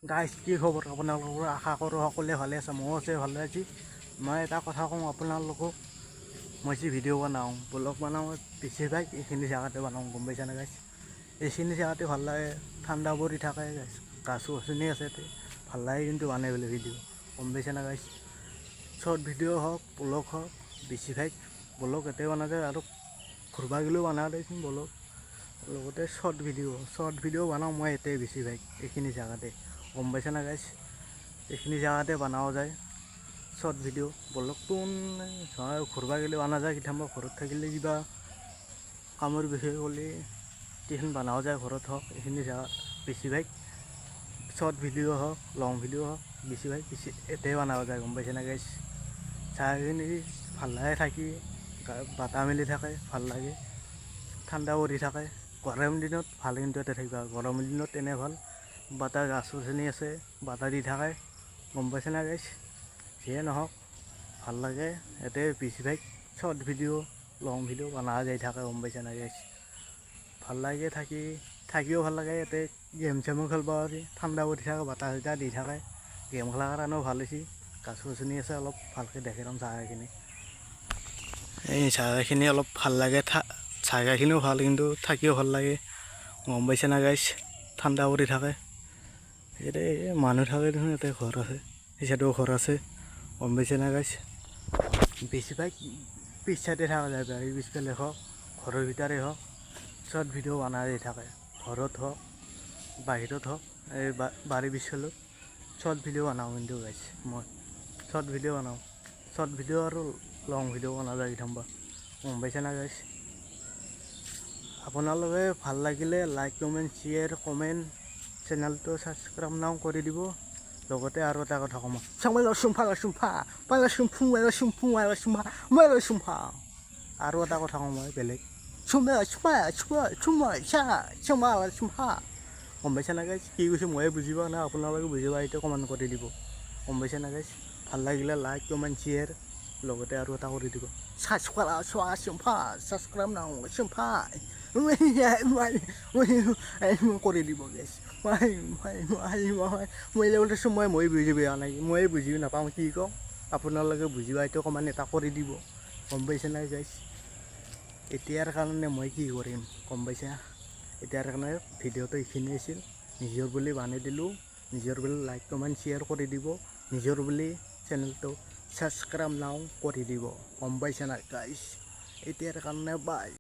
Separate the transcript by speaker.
Speaker 1: Guys কি খবৰ আপোনালোকৰ? আশা কৰোঁ সকলোৱে ভালে আছে, ময়ো আছে ভালে আছি। মই এটা কথা কওঁ আপোনালোকক, মই যি ভিডিঅ' বনাওঁ ব্লগ বনাওঁ বেছিভাগ এইখিনি জেগাতে বনাওঁ, গম পাইছেনে গাইজ? এইখিনি জেগাতে ভাল লাগে, ঠাণ্ডা পৰি থাকে, গাছ গছনি আছে, ভাল লাগে কিন্তু বনাই পেলাই ভিডিঅ', গম পাইছেনে গাইজ? শ্বৰ্ট ভিডিঅ' হওক ব্লগ হওক, বেছিভাগ ব্লগ এতে বনোৱা যায় আৰু ঘূৰবা গ'লেও বনাওঁ দেচোন ব্লগ, লগতে শ্বৰ্ট ভিডিঅ' বনাওঁ মই এতে বেছিভাগ এইখিনি জেগাতে, গম পাইছেনে গাইজ? এইখিনি জেগাতে বনাৱা যায় শ্বৰ্ট ভিডিঅ'। ব্লগটো ঘূৰবা গ'লে বনা যায়, কেতিয়াবা ঘৰত থাকিলে কিবা কামৰ বিষয়ে ক'লে সেইখিনি বনাৱা যায়, ঘৰত হওক এইখিনি জেগাত বেছিভাগ শ্বৰ্ট ভিডিঅ' হওক লং ভিডিঅ' হওক বেছিভাগ এতে বনাৱা যায়, গম পাইছেনে গাইজ? জেগাখিনি ভাল লাগে থাকি, বতাহ মেলি থাকে, ভাল লাগে, ঠাণ্ডা পৰি থাকে। গৰম দিনত ভাল কিন্তু ইয়াতে থাকিবা, গৰম দিনত এনে ভাল, বতাহ গাছ গছনি আছে, বতাহ দি থাকে, গম পাইছেনে গাইজ? যিয়ে নহওক ভাল লাগে, ইয়াতে বেছিভাগ শ্বৰ্ট ভিডিঅ' লং ভিডিঅ' বনোৱা যাই থাকে, গম পাইছেনে গাইজ? ভাল লাগে থাকিও ভাল লাগে, ইয়াতে গেম চেমো খেলিব পাৰি, ঠাণ্ডা পৰি থাকে, বতাহ চতাহ দি থাকে, গেম খেলাৰ কাৰণেও ভাল হৈছে, গাছ গছনি আছে, অলপ ভালকৈ দেখি ল'ম জেগাখিনি। এই জেগাখিনি অলপ ভাল লাগে, জেগাখিনিও ভাল কিন্তু থাকিও ভাল লাগে, গম পাইছেনে গাইজ? ঠাণ্ডা পৰি থাকে, ইয়াতে মানুহ থাকে দেখোন, ইয়াতে ঘৰ আছে, এই চাইডেও ঘৰ আছে, গম পাইছেনে গাইজ? বেছিভাগ পিছ চাইডে থকা যায়, বাৰীৰ পিছফালে হওক ঘৰৰ ভিতৰে হওক শ্বৰ্ট ভিডিঅ' বনাই যাই থাকে, ঘৰত হওক বাহিৰত হওক, এই বাৰীৰ পিছফালেও শ্বৰ্ট ভিডিঅ' বনাওঁ কিন্তু গাইজ। মই শ্বৰ্ট ভিডিঅ' আৰু লং ভিডিঅ' বনোৱা যায় কেতিয়াবা, গম পাইছেনে গাইজ? আপোনালোকে ভাল লাগিলে লাইক কমেণ্ট শ্বেয়াৰ কমেণ্ট, চেনেলটো ছাবস্ক্ৰাইব নাও কৰি দিব। লগতে আৰু এটা কথা ক'ম, আৰু এটা কথা কওঁ মই বেলেগ, গম পাইছেনে গাইজ? কি কৈছোঁ ময়ে বুজি পোৱা নাই, আপোনালোকে বুজি পায় এইটো কমেণ্ট কৰি দিব, গম পাইছেনে গাইজ? ভাল লাগিলে লাইক কমেণ্ট শ্বেয়াৰ, লগতে আৰু এটা কৰি দিব, ছাবস্ক্ৰাইব নাও কৰি দিব গেছ। মই বুজি পোৱা নাই, ময়ে বুজি নাপাওঁ কি কওঁ, আপোনালোকে বুজি পাই এইটো কমেণ্ট এটা কৰি দিব, গম পাইছেনে গাইজ? এতিয়াৰ কাৰণে মই কি কৰিম, গম পাইছা? এতিয়াৰ কাৰণে ভিডিঅ'টো এইখিনিয়ে আছিল, নিজৰ বুলি বানাই দিলোঁ, নিজৰ বুলি লাইক কমেণ্ট শ্বেয়াৰ কৰি দিব, নিজৰ বুলি চেনেলটো ছাবস্ক্ৰাইব নাও কৰি দিব, গম পাইছেনে গাইজ? এতিয়াৰ কাৰণে বাই।